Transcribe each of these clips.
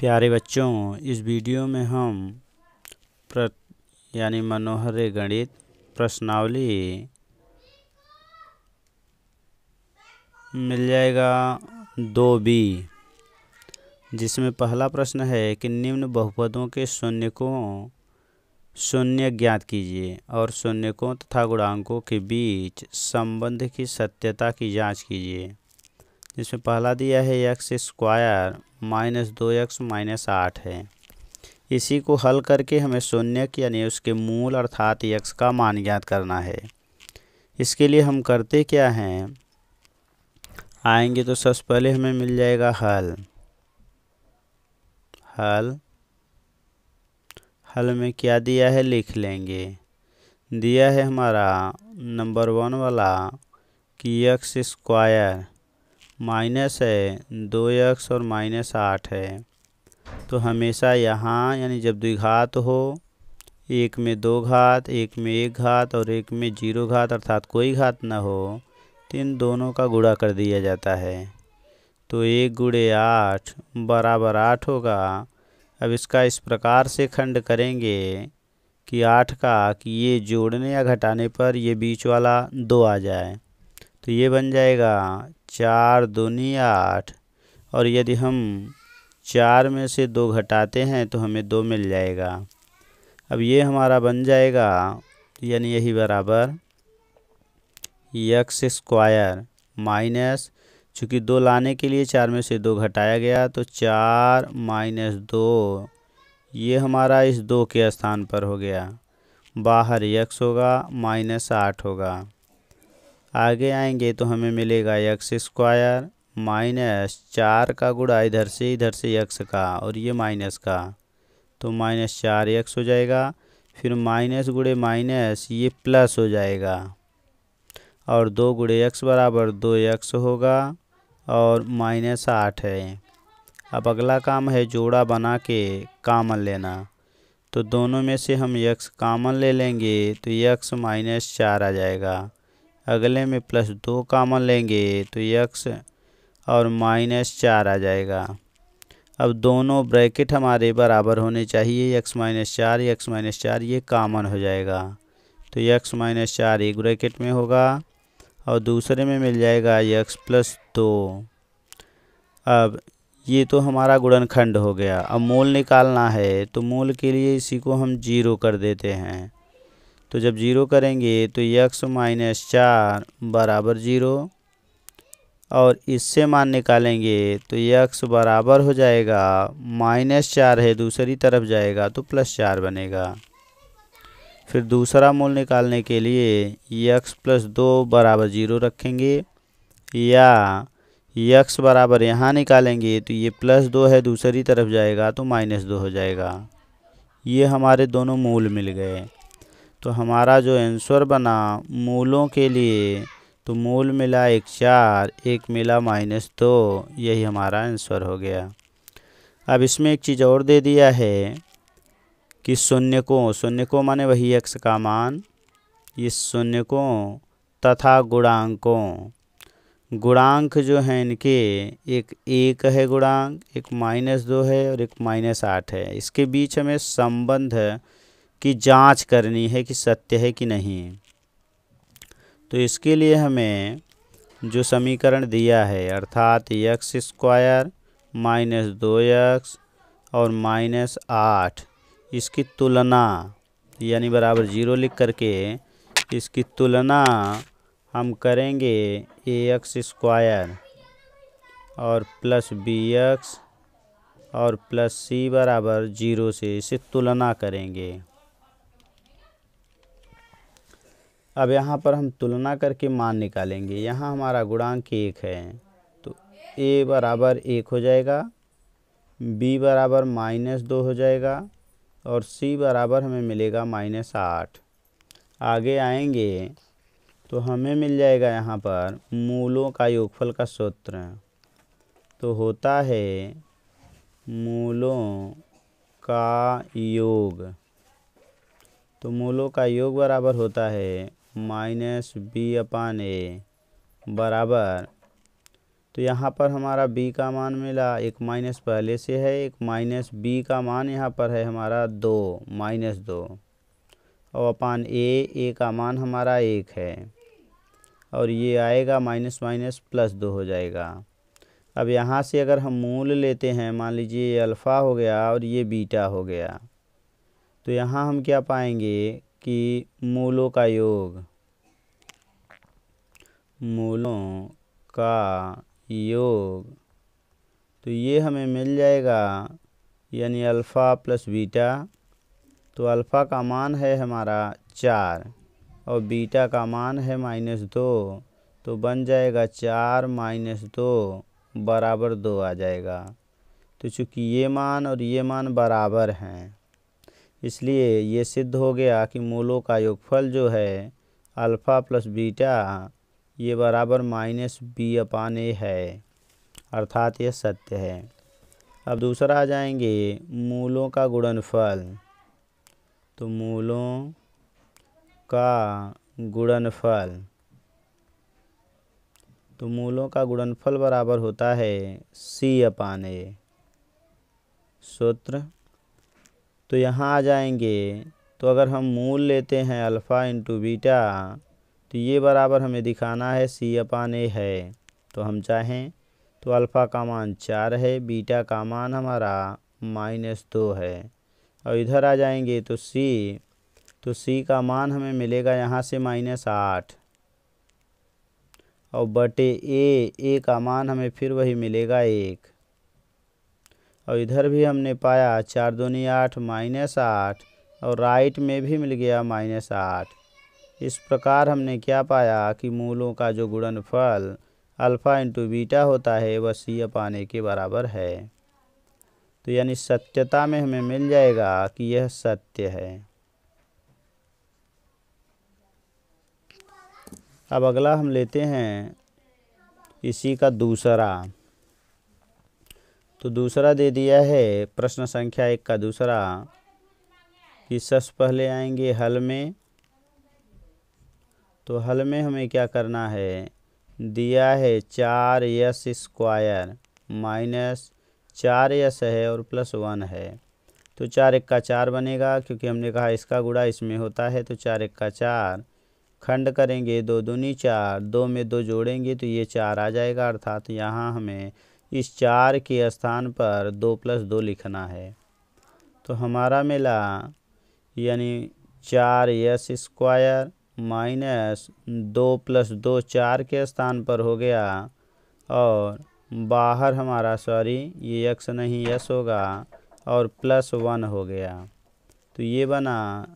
प्यारे बच्चों, इस वीडियो में हम यानी मनोहर गणित प्रश्नावली मिल जाएगा 2B, जिसमें पहला प्रश्न है कि निम्न बहुपदों के शून्य ज्ञात कीजिए और शून्यकों तथा गुणांकों के बीच संबंध की सत्यता की जांच कीजिए। जिसमें पहला दिया है x² - 2x - 8 है। इसी को हल करके हमें शून्य यानी उसके मूल अर्थात x का मान ज्ञात करना है। इसके लिए हम करते क्या हैं, आएंगे तो सबसे पहले हमें मिल जाएगा हल में क्या दिया है लिख लेंगे। दिया है हमारा नंबर 1 वाला कि x² माइनस है 2x और -8 है। तो हमेशा यहाँ यानी जब द्विघात हो, एक में 2 घात, एक में 1 घात और एक में 0 घात अर्थात कोई घात न हो, तो इन दोनों का गुणा कर दिया जाता है। तो 1 × 8 बराबर 8 होगा। अब इसका इस प्रकार से खंड करेंगे कि 8 का कि ये जोड़ने या घटाने पर ये बीच वाला 2 आ जाए, तो ये बन जाएगा 4 दूनी 8। और यदि हम 4 में से 2 घटाते हैं तो हमें 2 मिल जाएगा। अब ये हमारा बन जाएगा यानी यही बराबर x² माइनस, चूँकि 2 लाने के लिए 4 में से 2 घटाया गया तो 4 - 2, ये हमारा इस 2 के स्थान पर हो गया। बाहर x होगा -8 होगा। आगे आएंगे तो हमें मिलेगा x² माइनस 4 का गुणा इधर से x का और ये माइनस का, तो -4x हो जाएगा। फिर माइनस गुणे माइनस ये प्लस हो जाएगा और 2 × x बराबर 2x होगा और -8 है। अब अगला काम है जोड़ा बना के कॉमन लेना। तो दोनों में से हम x कॉमन ले लेंगे तो x -4 आ जाएगा। अगले में +2 कॉमन लेंगे तो x और -4 आ जाएगा। अब दोनों ब्रैकेट हमारे बराबर होने चाहिए, x -4 ये कॉमन हो जाएगा। तो x -4 एक ब्रैकेट में होगा और दूसरे में मिल जाएगा x + 2। अब ये तो हमारा गुणनखंड हो गया। अब मूल निकालना है, तो मूल के लिए इसी को हम 0 कर देते हैं। तो जब 0 करेंगे तो x -4 बराबर 0 और इससे मान निकालेंगे तो x बराबर हो जाएगा -4 है, दूसरी तरफ जाएगा तो +4 बनेगा। फिर दूसरा मूल निकालने के लिए x + 2 बराबर 0 रखेंगे या x बराबर यहाँ निकालेंगे तो ये +2 है, दूसरी तरफ जाएगा तो -2 हो जाएगा। ये हमारे दोनों मूल मिल गए। तो हमारा जो आंसर बना मूलों के लिए, तो मूल मिला 1 4, एक मिला -2, यही हमारा आंसर हो गया। अब इसमें एक चीज़ और दे दिया है कि शून्यकों माने वही x का मान, ये शून्यकों तथा गुणांक जो हैं इनके एक 1 है गुणांक, एक -2 है और एक -8 है। इसके बीच हमें संबंध की जांच करनी है कि सत्य है कि नहीं। तो इसके लिए हमें जो समीकरण दिया है अर्थात x² - 2x और -8, इसकी तुलना यानी बराबर 0 लिख करके इसकी तुलना हम करेंगे ax² और +bx और +c बराबर 0 से, इसे तुलना करेंगे। अब यहाँ पर हम तुलना करके मान निकालेंगे। यहाँ हमारा गुणांक 1 है तो a बराबर 1 हो जाएगा, b बराबर -2 हो जाएगा और c बराबर हमें मिलेगा -8। आगे आएंगे तो हमें मिल जाएगा यहाँ पर मूलों का योगफल का सूत्र। तो होता है मूलों का योग, तो मूलों का योग बराबर होता है -b/a बराबर तो यहाँ पर हमारा b का मान मिला, एक माइनस पहले से है, एक माइनस b का मान यहाँ पर है हमारा 2 -2 और अपान a का मान हमारा 1 है और ये आएगा माइनस माइनस प्लस 2 हो जाएगा। अब यहाँ से अगर हम मूल लेते हैं, मान लीजिए ये अल्फ़ा हो गया और ये बीटा हो गया, तो यहाँ हम क्या पाएंगे कि मूलों का योग तो ये हमें मिल जाएगा, यानी अल्फ़ा प्लस बीटा। तो अल्फ़ा का मान है हमारा 4 और बीटा का मान है -2, तो बन जाएगा 4 - 2 बराबर 2 आ जाएगा। तो चूँकि ये मान और ये मान बराबर हैं, इसलिए ये सिद्ध हो गया कि मूलों का योगफल जो है अल्फ़ा प्लस बीटा ये बराबर -b/a है, अर्थात ये सत्य है। अब दूसरा आ जाएंगे मूलों का गुणनफल। तो मूलों का गुणनफल बराबर होता है c/a सूत्र। तो यहाँ आ जाएंगे, तो अगर हम मूल लेते हैं अल्फ़ा इंटू बीटा, तो ये बराबर हमें दिखाना है c/a है। तो हम चाहें तो अल्फ़ा का मान 4 है, बीटा का मान हमारा -2 है और इधर आ जाएंगे तो c का मान हमें मिलेगा यहाँ से -8 और बटे a का मान हमें फिर वही मिलेगा 1 और इधर भी हमने पाया 4 दूनी 8 -8 और राइट में भी मिल गया -8। इस प्रकार हमने क्या पाया कि मूलों का जो गुणनफल अल्फ़ा इंटू बीटा होता है वह c/a के बराबर है। तो यानी सत्यता में हमें मिल जाएगा कि यह सत्य है। अब अगला हम लेते हैं इसी का दूसरा। तो दूसरा दे दिया है प्रश्न संख्या 1 का दूसरा कि सबसे पहले आएंगे हल में। तो हल में हमें क्या करना है, दिया है 4s² -4s है और +1 है। तो 4 × 4 बनेगा, क्योंकि हमने कहा इसका गुणा इसमें होता है। तो 4 × 4 खंड करेंगे, 2 दूनी 4, 2 में 2 जोड़ेंगे तो ये 4 आ जाएगा। अर्थात यहाँ हमें इस 4 के स्थान पर 2 + 2 लिखना है। तो हमारा मिला यानी 4s² -2 + 2 4 के स्थान पर हो गया और बाहर हमारा ये x नहीं s होगा और +1 हो गया। तो ये बना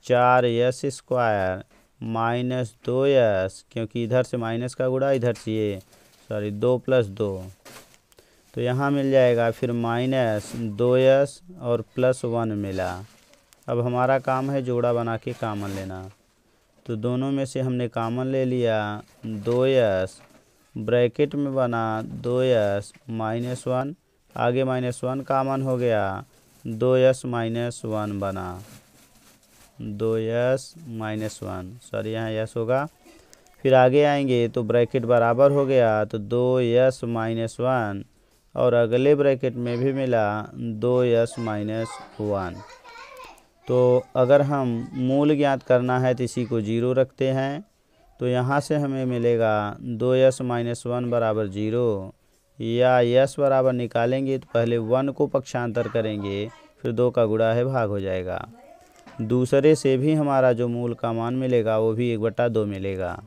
4s² -2s, क्योंकि इधर से माइनस का गुणा, इधर से ये 2 + 2। तो यहाँ मिल जाएगा फिर -2s और +1 मिला। अब हमारा काम है जोड़ा बना के कॉमन लेना। तो दोनों में से हमने कॉमन ले लिया 2s, ब्रैकेट में बना 2s -1, आगे -1 कॉमन हो गया, 2s -1 बना 2s -1 यहाँ यस होगा। फिर आगे आएंगे तो ब्रैकेट बराबर हो गया, तो 2s -1 और अगले ब्रैकेट में भी मिला 2s -1। तो अगर हम मूल ज्ञात करना है तो इसी को 0 रखते हैं। तो यहाँ से हमें मिलेगा 2s -1 बराबर 0, या s बराबर निकालेंगे तो पहले 1 को पक्षांतर करेंगे, फिर 2 का गुणा है भाग हो जाएगा। दूसरे से भी हमारा जो मूल का मान मिलेगा वो भी 1/2 मिलेगा।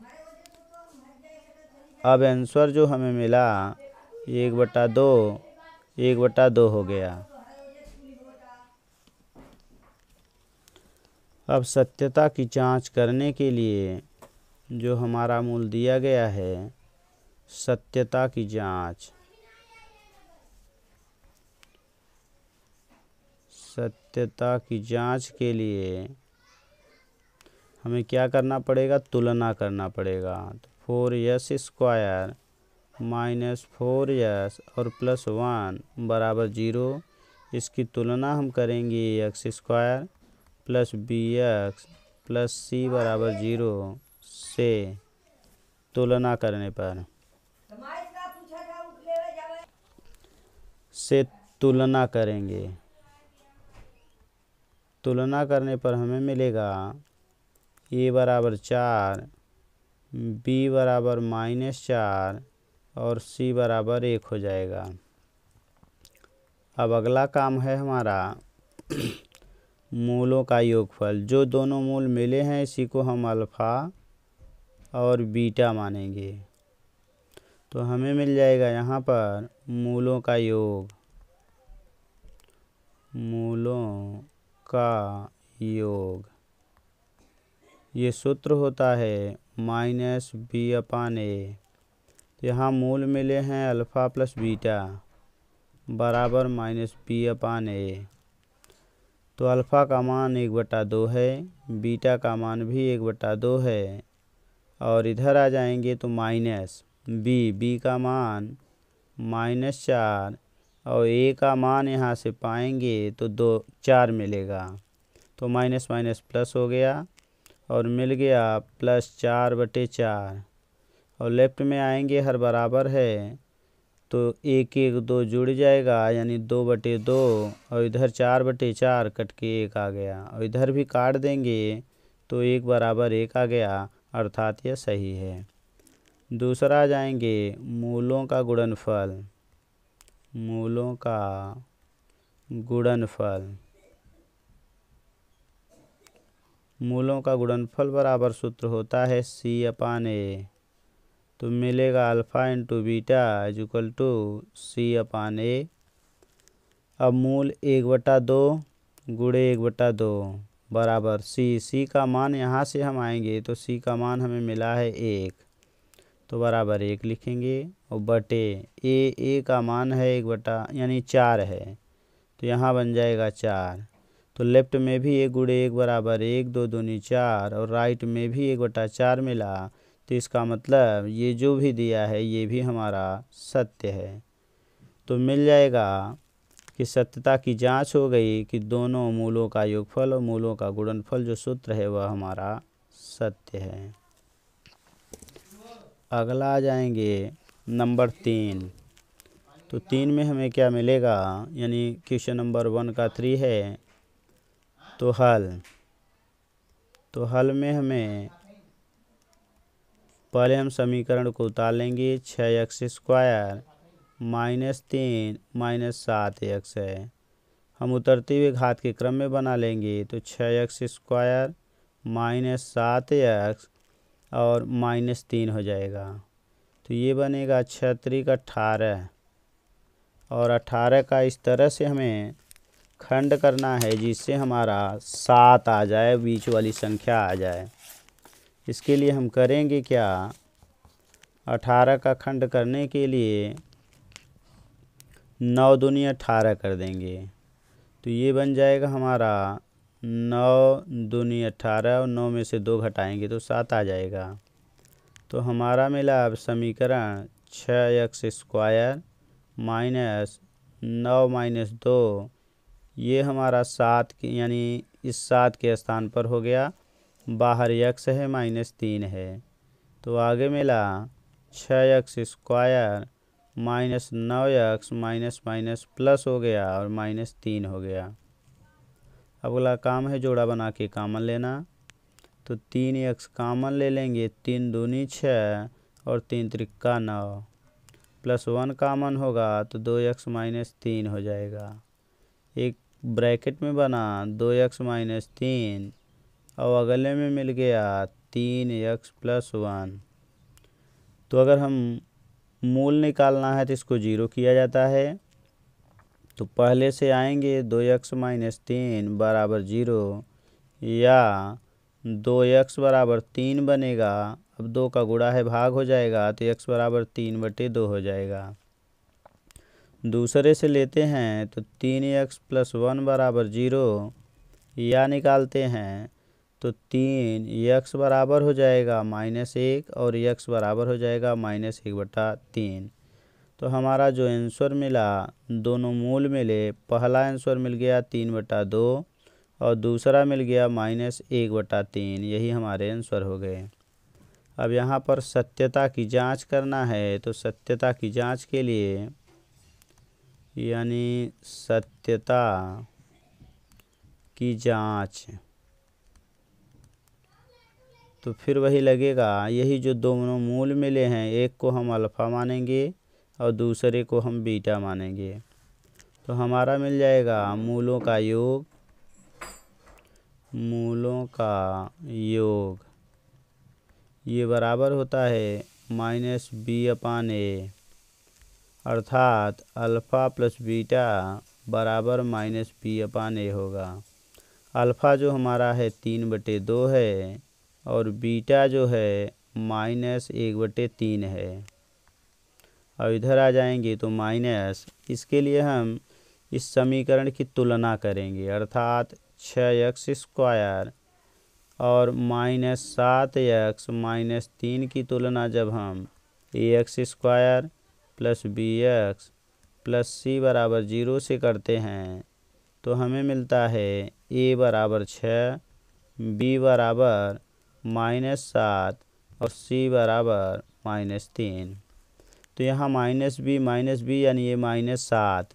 अब आंसर जो हमें मिला 1/2 हो गया। अब सत्यता की जांच करने के लिए जो हमारा मूल दिया गया है, सत्यता की जांच के लिए हमें क्या करना पड़ेगा, तुलना करना पड़ेगा। तो 4s² -4s और +1 बराबर 0। इसकी तुलना हम करेंगे x² + bx + c बराबर 0 से तुलना करने पर से तुलना करेंगे। तुलना करने पर हमें मिलेगा a बराबर 4, b बराबर -4 और c बराबर 1 हो जाएगा। अब अगला काम है हमारा मूलों का योगफल। जो दोनों मूल मिले हैं इसी को हम अल्फ़ा और बीटा मानेंगे। तो हमें मिल जाएगा यहाँ पर मूलों का योग, मूलों का योग। ये सूत्र होता है -b/a। यहाँ मूल मिले हैं अल्फ़ा प्लस बीटा बराबर -b/a। तो अल्फ़ा का मान 1/2 है, बीटा का मान भी 1/2 है। और इधर आ जाएंगे तो माइनस बी का मान -4 और ए का मान यहाँ से पाएंगे तो 4 मिलेगा। तो माइनस माइनस प्लस हो गया और मिल गया +4/4। और लेफ्ट में आएंगे हर बराबर है तो 1 1 2 जुड़ जाएगा यानी 2/2 और इधर 4/4 कट के 1 आ गया और इधर भी काट देंगे तो 1 बराबर 1 आ गया, अर्थात यह सही है। दूसरा जाएंगे मूलों का गुणनफल। मूलों का गुणनफल। मूलों का गुणनफल बराबर सूत्र होता है c/a। तो मिलेगा alpha into beta equal to c/a। अब मूल 1/2 गुणे 1/2 बराबर c का मान यहाँ से हम आएंगे तो c का मान हमें मिला है 1, तो बराबर 1 लिखेंगे और बटे a का मान है 1 यानी 4 है तो यहाँ बन जाएगा 4। तो लेफ्ट में भी 1 गुणे 1 बराबर 1, 2 दूनी 4 और राइट में भी 1/4 मिला। तो इसका मतलब ये जो भी दिया है ये भी हमारा सत्य है। तो मिल जाएगा कि सत्यता की जांच हो गई कि दोनों मूलों का योगफल और मूलों का गुणनफल जो सूत्र है वह हमारा सत्य है। अगला आ जाएंगे नंबर 3। तो 3 में हमें क्या मिलेगा, यानी क्वेश्चन नंबर 1 का 3 है। तो हल में हमें पहले हम समीकरण को उतार लेंगे। 6x² -3 -7x है। हम उतरते हुए घात के क्रम में बना लेंगे तो 6x² -7x और -3 हो जाएगा। तो ये बनेगा 6 × 18 और 18 का इस तरह से हमें खंड करना है जिससे हमारा 7 आ जाए, बीच वाली संख्या आ जाए। इसके लिए हम करेंगे क्या, 18 का खंड करने के लिए 9 दूनी 18 कर देंगे। तो ये बन जाएगा हमारा 9 दूनी 18 और 9 में से 2 घटाएंगे तो 7 आ जाएगा। तो हमारा मिला अब समीकरण 6x² -9 - 2, ये हमारा 7 यानी इस 7 के स्थान पर हो गया। बाहर x है -3 है तो आगे मिला 6x² -9x माइनस प्लस हो गया और -3 हो गया। अगला काम है जोड़ा बना के कामन लेना। तो 3x कामन ले लेंगे, 3 दूनी 6 और 3 त्रिक्का 9 +1 कामन होगा तो 2x -3 हो जाएगा। एक ब्रैकेट में बना 2x -3 और अगले में मिल गया 3x + 1। तो अगर हम मूल निकालना है तो इसको 0 किया जाता है। तो पहले से आएंगे 2x -3 बराबर 0 या 2x बराबर 3 बनेगा। अब 2 का गुणा है भाग हो जाएगा तो x बराबर 3/2 हो जाएगा। दूसरे से लेते हैं तो 3x + 1 बराबर 0 या निकालते हैं तो 3x बराबर हो जाएगा -1 और x बराबर हो जाएगा -1/3। तो हमारा जो आंसर मिला, दोनों मूल मिले, पहला आंसर मिल गया 3/2 और दूसरा मिल गया -1/3। यही हमारे आंसर हो गए। अब यहाँ पर सत्यता की जांच करना है। तो सत्यता की जांच के लिए यानी सत्यता की जांच। तो फिर वही लगेगा, यही जो दोनों मूल मिले हैं, एक को हम अल्फ़ा मानेंगे और दूसरे को हम बीटा मानेंगे। तो हमारा मिल जाएगा मूलों का योग, मूलों का योग ये बराबर होता है -b/a, अर्थात अल्फ़ा प्लस बीटा बराबर -b/a होगा। अल्फ़ा जो हमारा है 3/2 है और बीटा जो है -1/3 है। अब इधर आ जाएंगे तो माइनस, इसके लिए हम इस समीकरण की तुलना करेंगे, अर्थात 6x² और -7x - 3 की तुलना जब हम ax² plus bx plus c बराबर 0 से करते हैं तो हमें मिलता है a बराबर 6, b बराबर -7 और c बराबर -3। तो यहाँ -b यानी ये -7,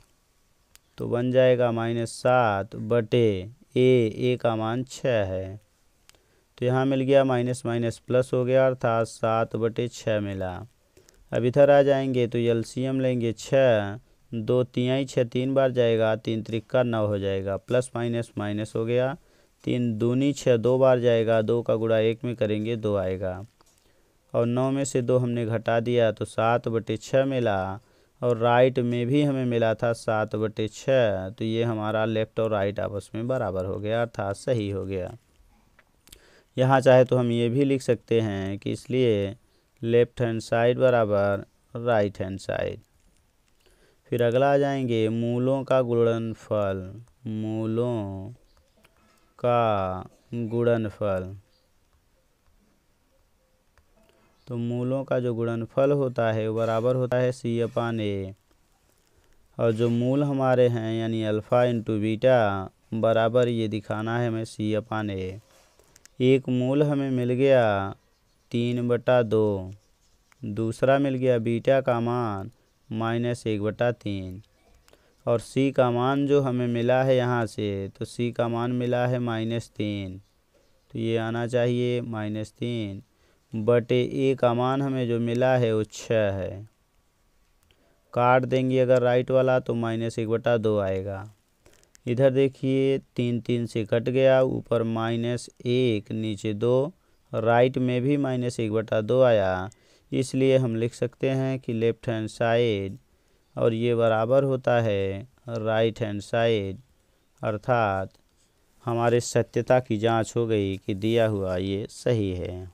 तो बन जाएगा -7 बटे a का मान 6 है। तो यहाँ मिल गया माइनस माइनस प्लस हो गया, अर्थात 7/6 मिला। अब इधर आ जाएंगे तो एलसीएम लेंगे 6, 2 तिहाई 6 3 बार जाएगा, 3 त्रिका 9 हो जाएगा, प्लस माइनस माइनस हो गया, 3 दूनी 6 2 बार जाएगा, 2 का गुणा 1 में करेंगे 2 आएगा, और 9 में से 2 हमने घटा दिया तो 7/6 मिला, और राइट में भी हमें मिला था 7/6। तो ये हमारा लेफ़्ट और राइट आपस में बराबर हो गया, अर्थात सही हो गया। यहाँ चाहे तो हम ये भी लिख सकते हैं कि इसलिए लेफ़्ट हैंड साइड बराबर राइट हैंड साइड। फिर अगला आ जाएंगे मूलों का गुणनफल, मूलों का गुणनफल। तो मूलों का जो गुणनफल होता है वो बराबर होता है c/a, और जो मूल हमारे हैं यानी अल्फ़ा इंटू बीटा बराबर ये दिखाना है हमें c/a। एक मूल हमें मिल गया 3/2, दूसरा मिल गया बीटा का मान -1/3, और c का मान जो हमें मिला है यहाँ से, तो c का मान मिला है -3, तो ये आना चाहिए -3 बटे a का मान हमें जो मिला है वो 6 है। काट देंगे अगर राइट वाला तो -1/2 आएगा। इधर देखिए 3 3 से कट गया, ऊपर -1 नीचे 2, राइट में भी -1/2 आया, इसलिए हम लिख सकते हैं कि लेफ़्ट हैंड साइड और ये बराबर होता है राइट हैंड साइड, अर्थात हमारे सत्यता की जांच हो गई कि दिया हुआ ये सही है।